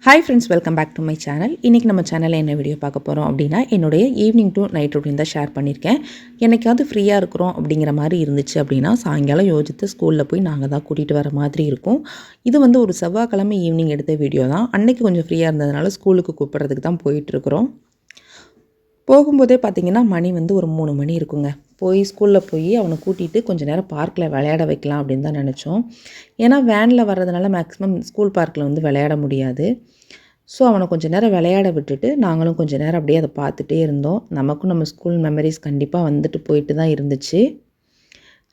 Hi friends, welcome back to my channel. இன்றைக்கி நம்ம சேனலில் என்ன வீடியோ பார்க்க போகிறோம் அப்படின்னா, என்னுடைய ஈவினிங் டு நைட் ரொட்டீன் தான் ஷேர் பண்ணியிருக்கேன். என்னைக்காவது ஃப்ரீயாக இருக்கிறோம் அப்படிங்கிற மாதிரி இருந்துச்சு அப்படின்னா, சாயங்காலம் யோசித்து ஸ்கூலில் போய் நாங்கள் தான் கூட்டிகிட்டு வர மாதிரி இருக்கும். இது வந்து ஒரு செவ்வாய்க்கிழமை ஈவினிங் எடுத்த வீடியோ தான். அன்றைக்கி கொஞ்சம் ஃப்ரீயாக இருந்ததுனால ஸ்கூலுக்கு கூப்பிட்றதுக்கு தான் போயிட்டுருக்குறோம். போகும்போதே பார்த்திங்கன்னா மணி வந்து ஒரு 3 மணி இருக்குங்க. ஸ்கூலில் போய் அவனை கூட்டிகிட்டு கொஞ்சம் நேரம் பார்க்கில் விளையாட வைக்கலாம் அப்படின்னு தான் நினச்சோம். ஏன்னா வேனில் வர்றதுனால மேக்ஸிமம் ஸ்கூல் பார்க்கில் வந்து விளையாட முடியாது. ஸோ அவனை கொஞ்சம் நேரம் விளையாட விட்டுட்டு நாங்களும் கொஞ்சம் நேரம் அப்படியே அதை பார்த்துட்டே இருந்தோம். நமக்கும் நம்ம ஸ்கூல் மெமரிஸ் கண்டிப்பாக வந்துட்டு போயிட்டு தான் இருந்துச்சு.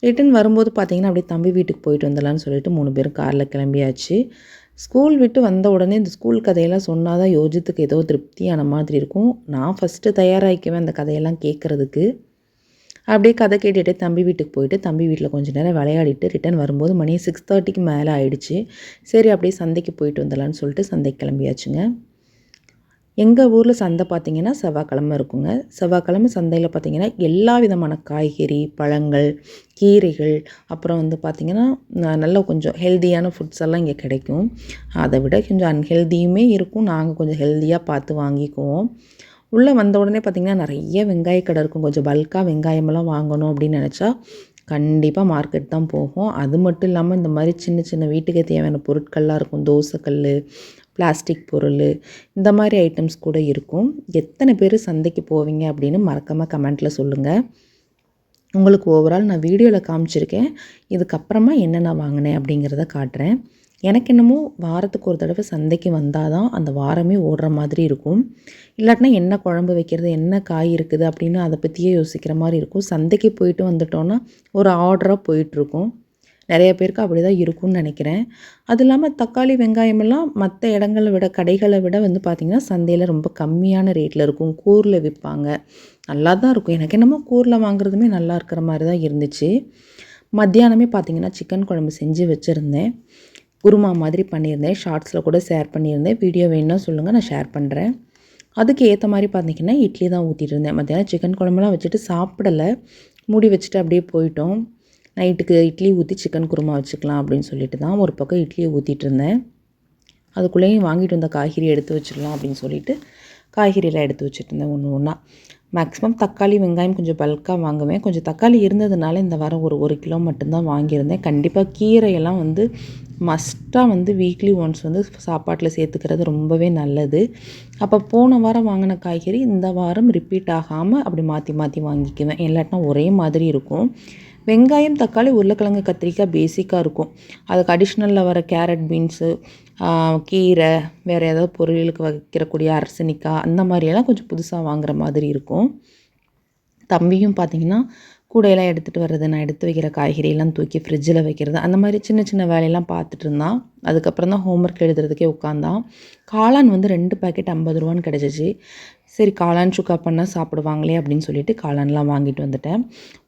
ரிட்டன் வரும்போது பார்த்திங்கன்னா அப்படியே தம்பி வீட்டுக்கு போயிட்டு வந்துடலான்னு சொல்லிட்டு 3 பேரும் காரில் கிளம்பியாச்சு. ஸ்கூல் விட்டு வந்த உடனே இந்த ஸ்கூல் கதையெல்லாம் சொன்னால் தான் யோஜித்துக்கு ஏதோ திருப்தியான மாதிரி இருக்கும். நான் ஃபஸ்ட்டு தயாராகிக்குவேன் அந்த கதையெல்லாம் கேட்குறதுக்கு. அப்படியே கதை கேட்டுகிட்டே தம்பி வீட்டுக்கு போயிட்டு தம்பி வீட்டில் கொஞ்சம் நேரம் விளையாடிட்டு ரிட்டன் வரும்போது மணி 6:30க்கு மேலே ஆயிடுச்சு. சரி அப்படியே சந்தைக்கு போயிட்டு வந்துடலான்னு சொல்லிட்டு சந்தைக்கு கிளம்பியாச்சுங்க. எங்கள் ஊரில் சந்தை பார்த்திங்கன்னா செவ்வாய்க்கிழமை இருக்குங்க. செவ்வாய்க்கிழமை சந்தையில் பார்த்திங்கன்னா எல்லா விதமான காய்கறி, பழங்கள், கீரைகள், அப்புறம் வந்து பார்த்திங்கன்னா நல்ல கொஞ்சம் ஹெல்த்தியான ஃபுட்ஸ் எல்லாம் இங்கே கிடைக்கும். அதை விட கொஞ்சம் அன்ஹெல்த்தியுமே இருக்கும். நாங்கள் கொஞ்சம் ஹெல்த்தியாக பார்த்து வாங்கிக்குவோம். உள்ளே வந்த உடனே பார்த்திங்கன்னா நிறைய வெங்காய கடை இருக்கும். கொஞ்சம் பல்காக வெங்காயமெல்லாம் வாங்கணும் அப்படின்னு நினச்சா கண்டிப்பாக மார்க்கெட் தான் போகும். அது மட்டும் இல்லாமல் இந்த மாதிரி சின்ன சின்ன வீட்டுக்கு தேவையான பொருட்கள்லாம் இருக்கும். தோசைக்கல், பிளாஸ்டிக் பொருள், இந்த மாதிரி ஐட்டம்ஸ் கூட இருக்கும். எத்தனை பேர் சந்தைக்கு போவீங்க அப்படின்னு மறக்காமல் கமெண்ட்டில் சொல்லுங்கள். உங்களுக்கு ஓவரால் நான் வீடியோவில் காமிச்சிருக்கேன். இதுக்கப்புறமா என்னென்ன வாங்கினேன் அப்படிங்கிறத காட்டுறேன். எனக்கு என்னமோ வாரத்துக்கு ஒரு தடவை சந்தைக்கு வந்தால் தான் அந்த வாரமே ஓடுற மாதிரி இருக்கும். இல்லாட்டினா என்ன குழம்பு வைக்கிறது, என்ன காய் இருக்குது அப்படின்னு அதை பற்றியே யோசிக்கிற மாதிரி இருக்கும். சந்தைக்கு போயிட்டு வந்துட்டோன்னா ஒரு ஆர்டராக போயிட்டுருக்கும். நிறைய பேருக்கு அப்படி தான் இருக்கும்னு நினைக்கிறேன். அது இல்லாமல் தக்காளி, வெங்காயமெல்லாம் மற்ற இடங்களை விட, கடைகளை விட வந்து பார்த்திங்கன்னா சந்தையில் ரொம்ப கம்மியான ரேட்டில் இருக்கும். கூரில் விற்பாங்க. நல்லா தான் இருக்கும். எனக்கு என்னமோ கூரில் வாங்குறதுமே நல்லா இருக்கிற மாதிரி தான் இருந்துச்சு. மத்தியானமே பார்த்திங்கன்னா சிக்கன் குழம்பு செஞ்சு வச்சுருந்தேன். குருமா மாதிரி பண்ணியிருந்தேன். ஷார்ட்ஸில் கூட ஷேர் பண்ணியிருந்தேன். வீடியோ வேணும்னா சொல்லுங்கள், நான் ஷேர் பண்ணுறேன். அதுக்கு ஏற்ற மாதிரி பார்த்திங்கன்னா இட்லி தான் ஊற்றிட்டு இருந்தேன். மத்தியானம் சிக்கன் குழம்புலாம் வச்சுட்டு சாப்பிடலை, மூடி வச்சுட்டு அப்படியே போயிட்டோம். நைட்டுக்கு இட்லி ஊற்றி சிக்கன் குருமா வச்சுக்கலாம் அப்படின்னு சொல்லிட்டு தான் ஒரு பக்கம் இட்லியை ஊற்றிட்டு இருந்தேன். அதுக்குள்ளேயும் வாங்கிட்டு வந்த காய்கறி எடுத்து வச்சிடலாம் அப்படின்னு சொல்லிட்டு காய்கறியெல்லாம் எடுத்து வச்சுட்டு இருந்தேன் ஒன்று ஒன்றா. மேக்ஸிமம் தக்காளி, வெங்காயம் கொஞ்சம் பல்காக வாங்குவேன். கொஞ்சம் தக்காளி இருந்ததுனால இந்த வாரம் ஒரு 1 கிலோ மட்டும்தான் வாங்கியிருந்தேன். கண்டிப்பாக கீரையெல்லாம் வந்து மஸ்ட்டாக வந்து வீக்லி ஒன்ஸ் வந்து சாப்பாட்டில் சேர்த்துக்கிறது ரொம்பவே நல்லது. அப்போ போன வாரம் வாங்கின காய்கறி இந்த வாரம் ரிப்பீட் ஆகாமல் அப்படி மாற்றி மாற்றி வாங்கிக்குவேன். இல்லாட்டினா ஒரே மாதிரி இருக்கும். வெங்காயம், தக்காளி, உருளைக்கிழங்கு, கத்திரிக்காய் பேசிக்காக இருக்கும். அதுக்கு அடிஷ்னலில் வர கேரட், பீன்ஸு, கீரை, வேறு ஏதாவது பொரியலுக்கு வைக்கிறக்கூடிய அரசணிக்காய், அந்த மாதிரியெல்லாம் கொஞ்சம் புதுசாக வாங்குகிற மாதிரி இருக்கும். தம்பியும் பார்த்திங்கன்னா கூடையெல்லாம் எடுத்துகிட்டு வர்றது, நான் எடுத்து வைக்கிற காய்கறியெல்லாம் தூக்கி ஃப்ரிட்ஜில் வைக்கிறது, அந்த மாதிரி சின்ன சின்ன வேலையெல்லாம் பார்த்துட்டு இருந்தான். அதுக்கப்புறம் தான் ஹோம்ஒர்க் எழுதுறதுக்கே உட்காந்தான். காளான் வந்து 2 பாக்கெட் 50 ரூபான்னு கிடச்சிச்சு. சரி காளான் சுக்கா பண்ணால் சாப்பிடுவாங்களே அப்படின்னு சொல்லிட்டு காளான்லாம் வாங்கிட்டு வந்துட்டேன்.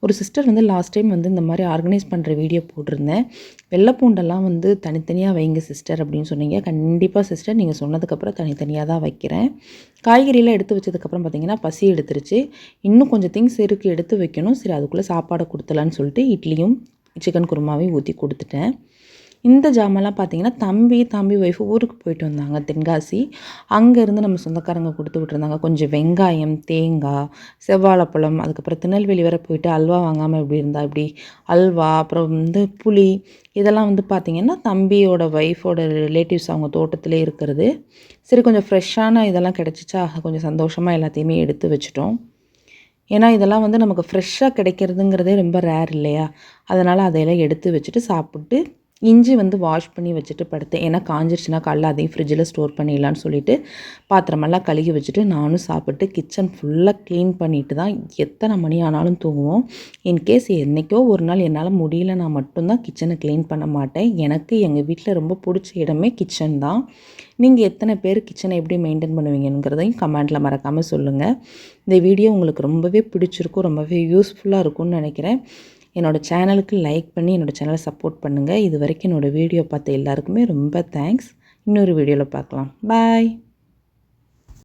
ஒரு சிஸ்டர் வந்து லாஸ்ட் டைம் வந்து இந்த மாதிரி ஆர்கனைஸ் பண்ணுற வீடியோ போட்டிருந்தேன். வெள்ளைப்பூண்டெல்லாம் வந்து தனித்தனியாக வைங்க சிஸ்டர் அப்படின்னு சொன்னீங்க. கண்டிப்பாக சிஸ்டர், நீங்கள் சொன்னதுக்கப்புறம் தனித்தனியாக தான் வைக்கிறேன். காய்கறியெல்லாம் எடுத்து வச்சதுக்கப்புறம் பார்த்திங்கன்னா பசி எடுத்துருச்சு. இன்னும் கொஞ்சம் திங்ஸ் இருக்குது எடுத்து வைக்கணும். சரி அதுக்குள்ளே சாப்பாடை கொடுத்துலான்னு சொல்லிட்டு இட்லியும் சிக்கன் குருமாவையும் ஊற்றி கொடுத்துட்டேன். இந்த ஜாமான்லாம் பார்த்திங்கன்னா தம்பி ஒய்ஃபு ஊருக்கு போயிட்டு வந்தாங்க தென்காசி. அங்கேருந்து நம்ம சொந்தக்காரங்க கொடுத்து விட்டுருந்தாங்க. கொஞ்சம் வெங்காயம், தேங்காய், செவ்வாழைப்பழம், அதுக்கப்புறம் திருநெல்வேலி வரை போயிட்டு அல்வா வாங்காமல் எப்படி இருந்தா இப்படி அல்வா, அப்புறம் வந்து புளி, இதெல்லாம் வந்து பார்த்திங்கன்னா தம்பியோட ஒய்ஃபோட ரிலேட்டிவ்ஸ் அவங்க தோட்டத்திலே இருக்கிறது. சரி கொஞ்சம் ஃப்ரெஷ்ஷான இதெல்லாம் கிடச்சிச்சா, கொஞ்சம் சந்தோஷமாக எல்லாத்தையுமே எடுத்து வச்சுட்டோம். ஏன்னா இதெல்லாம் வந்து நமக்கு ஃப்ரெஷ்ஷாக கிடைக்கிறதுங்கிறதே ரொம்ப ரேர் இல்லையா? அதனால் அதையெல்லாம் எடுத்து வச்சுட்டு சாப்பிட்டு இஞ்சி வந்து வாஷ் பண்ணி வச்சுட்டு படுத்தேன். ஏன்னா காஞ்சிருச்சுன்னா காலைல அதையும் ஃப்ரிட்ஜில் ஸ்டோர் பண்ணிடலான்னு சொல்லிட்டு பாத்திரமெல்லாம் கழுகி வச்சுட்டு நானும் சாப்பிட்டு கிச்சன் ஃபுல்லாக க்ளீன் பண்ணிட்டு தான் எத்தனை மணி ஆனாலும் தூங்குவோம். இன்கேஸ் என்றைக்கோ ஒரு நாள் என்னால் முடியல நான் மட்டும்தான் கிச்சனை க்ளீன் பண்ண மாட்டேன். எனக்கு எங்கள் வீட்டில் ரொம்ப பிடிச்ச இடமே கிச்சன் தான். நீங்கள் எத்தனை பேர் கிச்சனை எப்படி மெயின்டைன் பண்ணுவீங்கிறதையும் கமெண்ட்டில் மறக்காமல் சொல்லுங்கள். இந்த வீடியோ உங்களுக்கு ரொம்பவே பிடிச்சிருக்கும், ரொம்பவே யூஸ்ஃபுல்லாக இருக்கும்னு நினைக்கிறேன். என்னோடய சேனலுக்கு லைக் பண்ணி என்னோடய சேனலை சப்போர்ட் பண்ணுங்கள். இது வரைக்கும் என்னோடய வீடியோ பார்த்த எல்லாருக்குமே ரொம்ப தேங்க்ஸ். இன்னொரு வீடியோவில் பார்க்கலாம். பாய்.